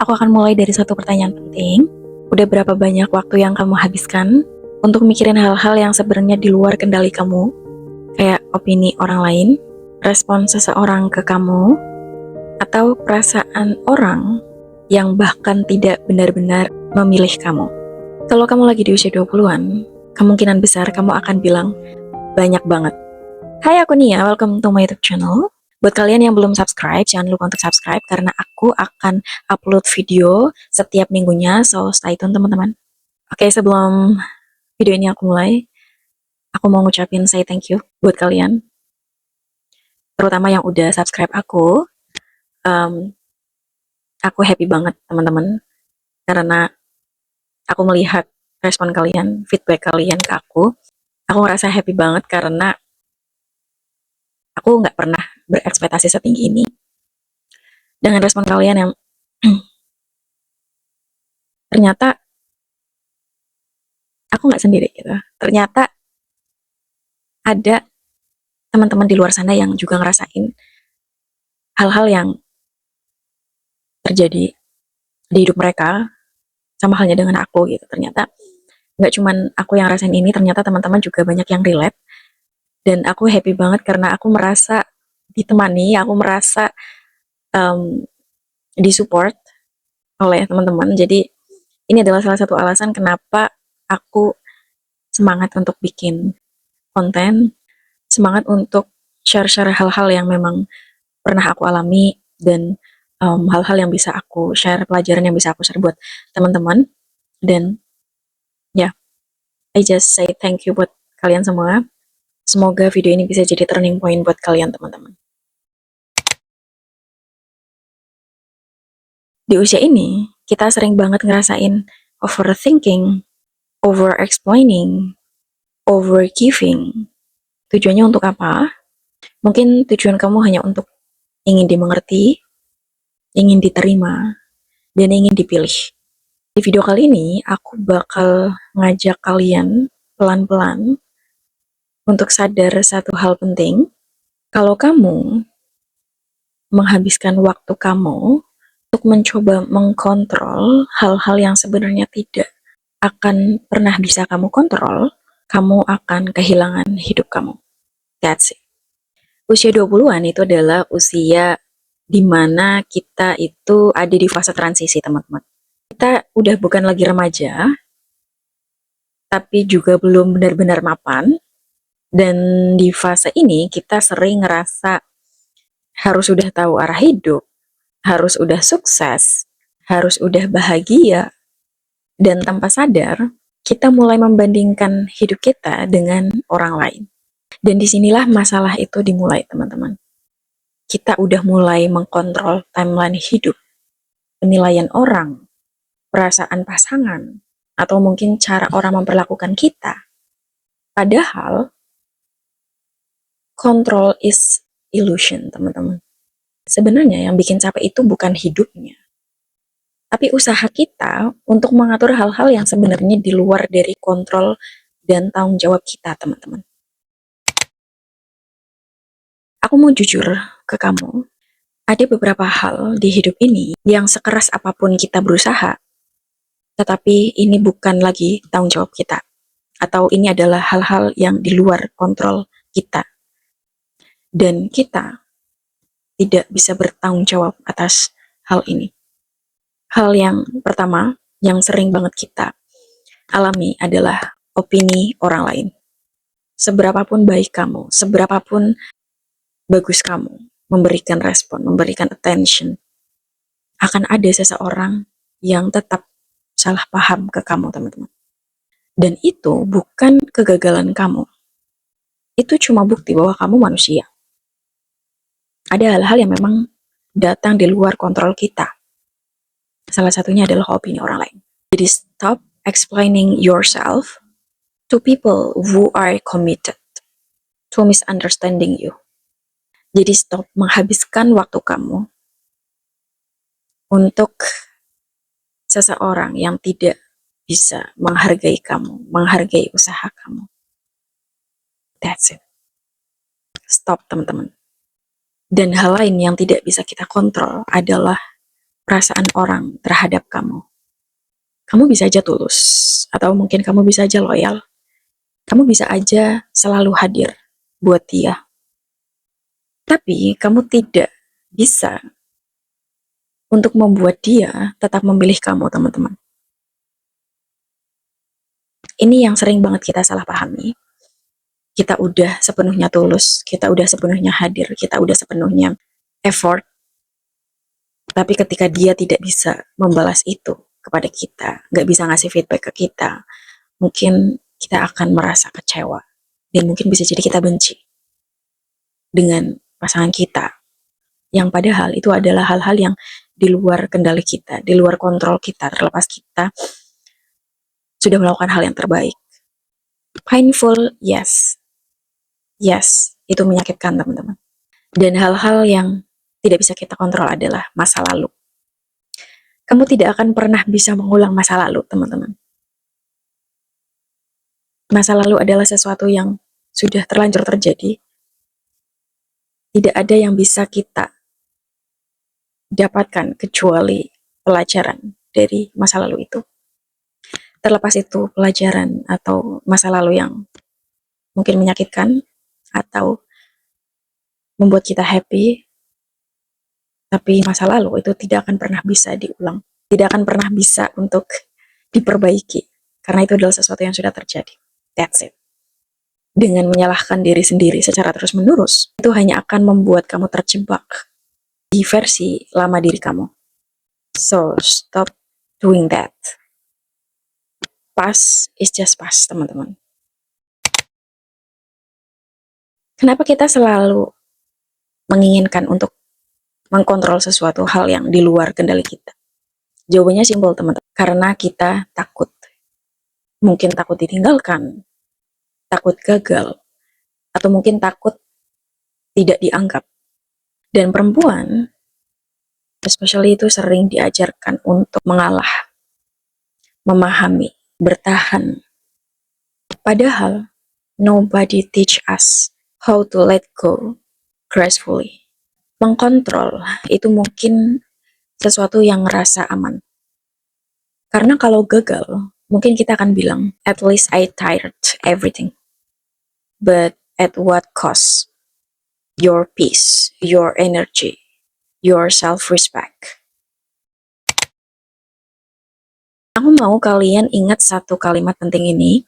Aku akan mulai dari satu pertanyaan penting. Udah berapa banyak waktu yang kamu habiskan untuk mikirin hal-hal yang sebenarnya di luar kendali kamu? Kayak opini orang lain, respon seseorang ke kamu, atau perasaan orang yang bahkan tidak benar-benar memilih kamu. Kalau kamu lagi di usia 20-an, kemungkinan besar kamu akan bilang, banyak banget. Hai, aku Nia, welcome to my YouTube channel. Buat kalian yang belum subscribe, jangan lupa untuk subscribe karena aku akan upload video setiap minggunya, so stay tune teman-teman. Oke, sebelum video ini aku mulai, aku mau ngucapin say thank you buat kalian, terutama yang udah subscribe aku. Aku happy banget teman-teman, karena aku melihat respon kalian, feedback kalian ke aku. Aku ngerasa happy banget karena aku nggak pernah berekspektasi setinggi ini. Dengan respon kalian yang ternyata aku nggak sendiri gitu. Ternyata ada teman-teman di luar sana yang juga ngerasain hal-hal yang terjadi di hidup mereka, sama halnya dengan aku gitu. Ternyata nggak cuman aku yang rasain ini, ternyata teman-teman juga banyak yang relate. Dan aku happy banget karena aku merasa ditemani, aku merasa um, disupport oleh teman-teman. Jadi ini adalah salah satu alasan kenapa aku semangat untuk bikin konten, semangat untuk share-share hal-hal yang memang pernah aku alami, dan hal-hal yang bisa aku share, pelajaran yang bisa aku share buat teman-teman. Dan ya, yeah, I just say thank you buat kalian semua. Semoga video ini bisa jadi turning point buat kalian teman-teman. Di usia ini, kita sering banget ngerasain overthinking, over-explaining, over-giving. Tujuannya untuk apa? Mungkin tujuan kamu hanya untuk ingin dimengerti, ingin diterima, dan ingin dipilih. Di video kali ini, aku bakal ngajak kalian pelan-pelan untuk sadar satu hal penting. Kalau kamu menghabiskan waktu kamu untuk mencoba mengkontrol hal-hal yang sebenarnya tidak akan pernah bisa kamu kontrol, kamu akan kehilangan hidup kamu. That's it. Usia 20-an itu adalah usia di mana kita itu ada di fase transisi, teman-teman. Kita udah bukan lagi remaja, tapi juga belum benar-benar mapan. Dan di fase ini kita sering ngerasa harus udah tahu arah hidup, harus udah sukses, harus udah bahagia, dan tanpa sadar kita mulai membandingkan hidup kita dengan orang lain. Dan disinilah masalah itu dimulai, teman-teman. Kita udah mulai mengkontrol timeline hidup, penilaian orang, perasaan pasangan, atau mungkin cara orang memperlakukan kita. Padahal control is illusion, teman-teman. Sebenarnya yang bikin capek itu bukan hidupnya, tapi usaha kita untuk mengatur hal-hal yang sebenarnya di luar dari kontrol dan tanggung jawab kita, teman-teman. Aku mau jujur ke kamu, ada beberapa hal di hidup ini yang sekeras apapun kita berusaha, tetapi ini bukan lagi tanggung jawab kita, atau ini adalah hal-hal yang di luar kontrol kita. Dan kita tidak bisa bertanggung jawab atas hal ini. Hal yang pertama, yang sering banget kita alami adalah opini orang lain. Seberapapun baik kamu, seberapapun bagus kamu memberikan respon, memberikan attention, akan ada seseorang yang tetap salah paham ke kamu, teman-teman. Dan itu bukan kegagalan kamu. Itu cuma bukti bahwa kamu manusia. Ada hal-hal yang memang datang di luar kontrol kita. Salah satunya adalah opini orang lain. Jadi stop explaining yourself to people who are committed to misunderstanding you. Jadi stop menghabiskan waktu kamu untuk seseorang yang tidak bisa menghargai kamu, menghargai usaha kamu. That's it. Stop, teman-teman. Dan hal lain yang tidak bisa kita kontrol adalah perasaan orang terhadap kamu. Kamu bisa aja tulus, atau mungkin kamu bisa aja loyal. Kamu bisa aja selalu hadir buat dia. Tapi kamu tidak bisa untuk membuat dia tetap memilih kamu, teman-teman. Ini yang sering banget kita salah pahami. Kita udah sepenuhnya tulus, kita udah sepenuhnya hadir, kita udah sepenuhnya effort, tapi ketika dia tidak bisa membalas itu kepada kita, nggak bisa ngasih feedback ke kita, mungkin kita akan merasa kecewa, dan mungkin bisa jadi kita benci dengan pasangan kita, yang padahal itu adalah hal-hal yang di luar kendali kita, di luar kontrol kita, terlepas kita sudah melakukan hal yang terbaik. Painful, yes. Yes, itu menyakitkan, teman-teman. Dan hal-hal yang tidak bisa kita kontrol adalah masa lalu. Kamu tidak akan pernah bisa mengulang masa lalu, teman-teman. Masa lalu adalah sesuatu yang sudah terlanjur terjadi. Tidak ada yang bisa kita dapatkan kecuali pelajaran dari masa lalu itu. Terlepas itu pelajaran atau masa lalu yang mungkin menyakitkan atau membuat kita happy, tapi masa lalu itu tidak akan pernah bisa diulang. Tidak akan pernah bisa untuk diperbaiki, karena itu adalah sesuatu yang sudah terjadi. That's it. Dengan menyalahkan diri sendiri secara terus-menerus, itu hanya akan membuat kamu terjebak di versi lama diri kamu. So, stop doing that. Past is just past, teman-teman. Kenapa kita selalu menginginkan untuk mengkontrol sesuatu hal yang di luar kendali kita? Jawabannya simpel, teman-teman. Karena kita takut. Mungkin takut ditinggalkan, takut gagal, atau mungkin takut tidak dianggap. Dan perempuan, especially itu sering diajarkan untuk mengalah, memahami, bertahan. Padahal, nobody teach us how to let go gracefully. Mengkontrol itu mungkin sesuatu yang ngerasa aman. Karena kalau gagal, mungkin kita akan bilang, at least I tired everything. But at what cost? Your peace, your energy, your self-respect. Aku mau kalian ingat satu kalimat penting ini.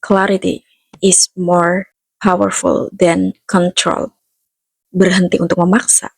Clarity is more powerful than control. Berhenti untuk memaksa.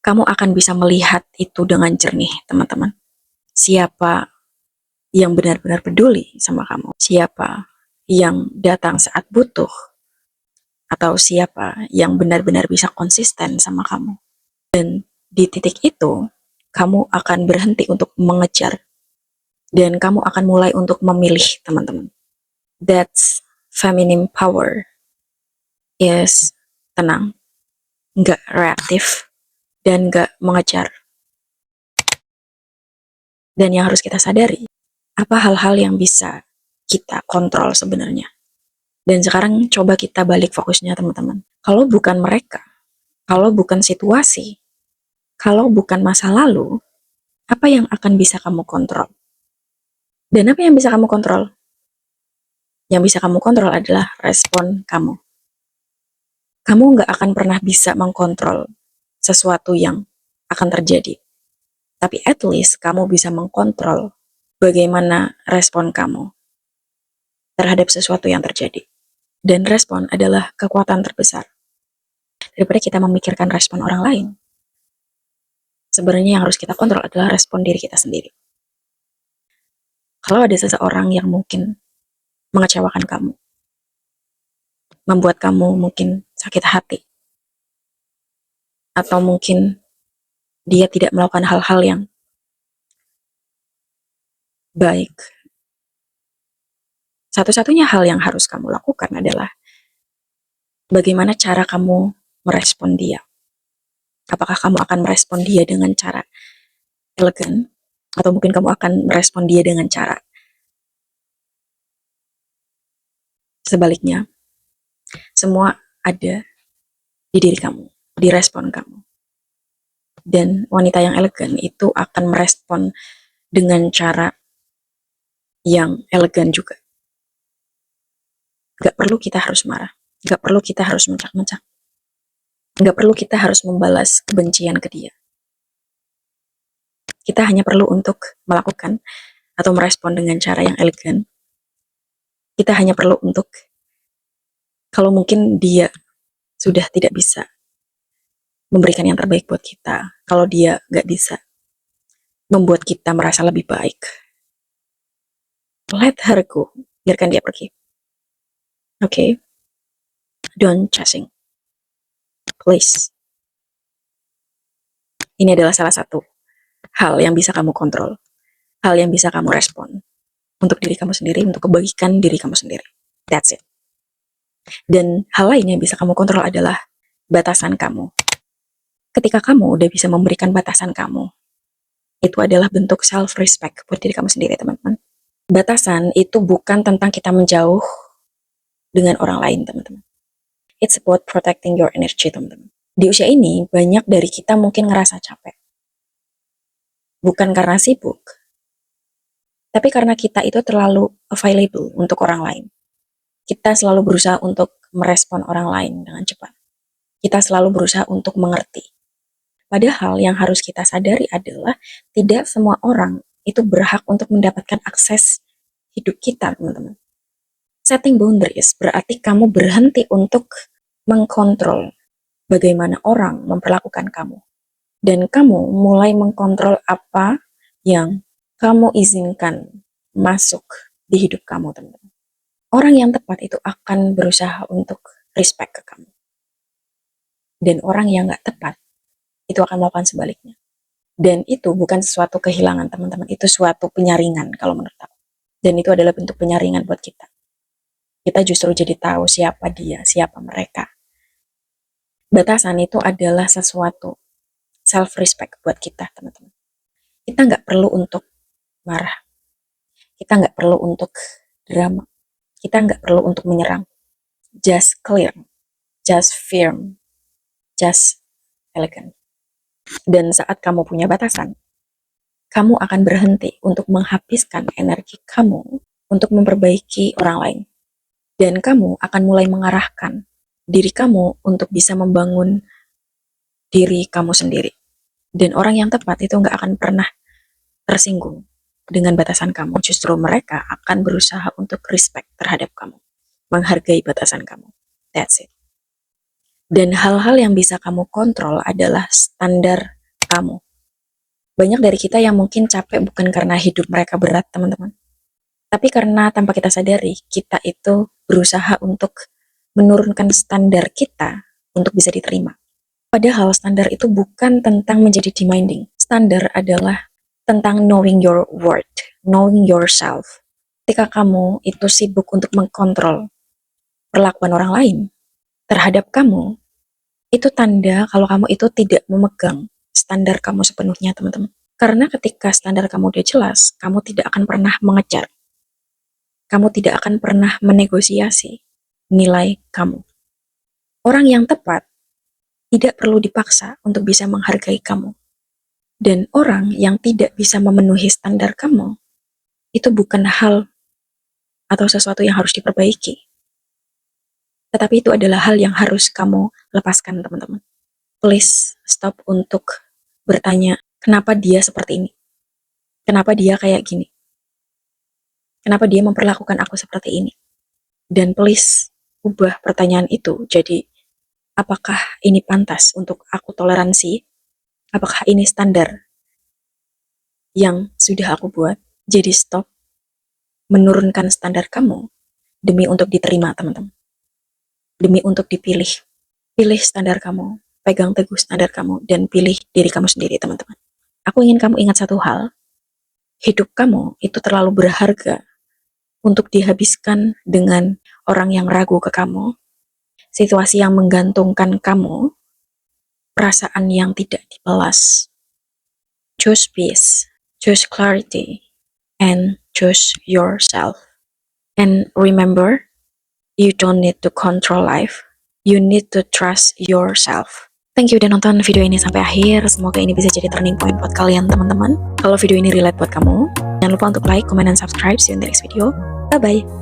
Kamu akan bisa melihat itu dengan jernih, teman-teman. Siapa yang benar-benar peduli sama kamu, siapa yang datang saat butuh, atau siapa yang benar-benar bisa konsisten sama kamu. Dan di titik itu, kamu akan berhenti untuk mengejar, dan kamu akan mulai untuk memilih, teman-teman. That's feminine power. Yes, tenang, nggak reaktif, dan nggak mengejar. Dan yang harus kita sadari, apa hal-hal yang bisa kita kontrol sebenarnya. Dan sekarang coba kita balik fokusnya, teman-teman. Kalau bukan mereka, kalau bukan situasi, kalau bukan masa lalu, apa yang akan bisa kamu kontrol? Dan apa yang bisa kamu kontrol? Yang bisa kamu kontrol adalah respon kamu. Kamu nggak akan pernah bisa mengkontrol sesuatu yang akan terjadi. Tapi at least kamu bisa mengkontrol bagaimana respon kamu terhadap sesuatu yang terjadi. Dan respon adalah kekuatan terbesar. Daripada kita memikirkan respon orang lain, sebenarnya yang harus kita kontrol adalah respon diri kita sendiri. Kalau ada seseorang yang mungkin mengecewakan kamu, membuat kamu mungkin sakit hati, atau mungkin dia tidak melakukan hal-hal yang baik, satu-satunya hal yang harus kamu lakukan adalah bagaimana cara kamu merespon dia. Apakah kamu akan merespon dia dengan cara elegan, atau mungkin kamu akan merespon dia dengan cara sebaliknya. Semua ada di diri kamu, di respon kamu. Dan wanita yang elegan itu akan merespon dengan cara yang elegan juga. Gak perlu kita harus marah, gak perlu kita harus mencak-mencak, gak perlu kita harus membalas kebencian ke dia. Kita hanya perlu untuk melakukan atau merespon dengan cara yang elegan. Kita hanya perlu untuk, kalau mungkin dia sudah tidak bisa memberikan yang terbaik buat kita, kalau dia gak bisa membuat kita merasa lebih baik, let her go, biarkan dia pergi. Okay? Don't chasing, please. Ini adalah salah satu hal yang bisa kamu kontrol, hal yang bisa kamu respon untuk diri kamu sendiri, untuk kebaikan diri kamu sendiri. That's it. Dan hal lain yang bisa kamu kontrol adalah batasan kamu. Ketika kamu udah bisa memberikan batasan kamu, itu adalah bentuk self-respect buat diri kamu sendiri, teman-teman. Batasan itu bukan tentang kita menjauh dengan orang lain, teman-teman. It's about protecting your energy, teman-teman. Di usia ini, banyak dari kita mungkin ngerasa capek. Bukan karena sibuk, tapi karena kita itu terlalu available untuk orang lain. Kita selalu berusaha untuk merespon orang lain dengan cepat. Kita selalu berusaha untuk mengerti. Padahal yang harus kita sadari adalah tidak semua orang itu berhak untuk mendapatkan akses hidup kita, teman-teman. Setting boundaries berarti kamu berhenti untuk mengkontrol bagaimana orang memperlakukan kamu. Dan kamu mulai mengkontrol apa yang kamu izinkan masuk di hidup kamu, teman-teman. Orang yang tepat itu akan berusaha untuk respect ke kamu. Dan orang yang gak tepat itu akan melakukan sebaliknya. Dan itu bukan sesuatu kehilangan, teman-teman. Itu suatu penyaringan kalau menurut aku. Dan itu adalah bentuk penyaringan buat kita. Kita justru jadi tahu siapa dia, siapa mereka. Batasan itu adalah sesuatu self-respect buat kita, teman-teman. Kita nggak perlu untuk marah. Kita nggak perlu untuk drama. Kita nggak perlu untuk menyerang. Just clear. Just firm. Just elegant. Dan saat kamu punya batasan, kamu akan berhenti untuk menghabiskan energi kamu untuk memperbaiki orang lain. Dan kamu akan mulai mengarahkan diri kamu untuk bisa membangun diri kamu sendiri. Dan orang yang tepat itu nggak akan pernah tersinggung dengan batasan kamu. Justru mereka akan berusaha untuk respect terhadap kamu, menghargai batasan kamu. That's it. Dan hal-hal yang bisa kamu kontrol adalah standar kamu. Banyak dari kita yang mungkin capek bukan karena hidup mereka berat, teman-teman. Tapi karena tanpa kita sadari, kita itu berusaha untuk menurunkan standar kita untuk bisa diterima. Padahal standar itu bukan tentang menjadi demanding. Standar adalah tentang knowing your worth, knowing yourself. Ketika kamu itu sibuk untuk mengkontrol perlakuan orang lain terhadap kamu, itu tanda kalau kamu itu tidak memegang standar kamu sepenuhnya, teman-teman. Karena ketika standar kamu udah jelas, kamu tidak akan pernah mengejar. Kamu tidak akan pernah menegosiasi nilai kamu. Orang yang tepat tidak perlu dipaksa untuk bisa menghargai kamu. Dan orang yang tidak bisa memenuhi standar kamu, itu bukan hal atau sesuatu yang harus diperbaiki. Tetapi itu adalah hal yang harus kamu lepaskan, teman-teman. Please stop untuk bertanya, kenapa dia seperti ini? Kenapa dia kayak gini? Kenapa dia memperlakukan aku seperti ini? Dan please ubah pertanyaan itu jadi, apakah ini pantas untuk aku toleransi? Apakah ini standar yang sudah aku buat? Jadi stop menurunkan standar kamu demi untuk diterima, teman-teman. Demi untuk dipilih. Pilih standar kamu, pegang teguh standar kamu, dan pilih diri kamu sendiri, teman-teman. Aku ingin kamu ingat satu hal, hidup kamu itu terlalu berharga untuk dihabiskan dengan orang yang ragu ke kamu, situasi yang menggantungkan kamu, perasaan yang tidak dibalas. Choose peace, choose clarity, and choose yourself. And remember, you don't need to control life. You need to trust yourself. Thank you udah nonton video ini sampai akhir. Semoga ini bisa jadi turning point buat kalian teman-teman. Kalau video ini relate buat kamu, jangan lupa untuk like, comment, dan subscribe. See you in the next video. Bye-bye.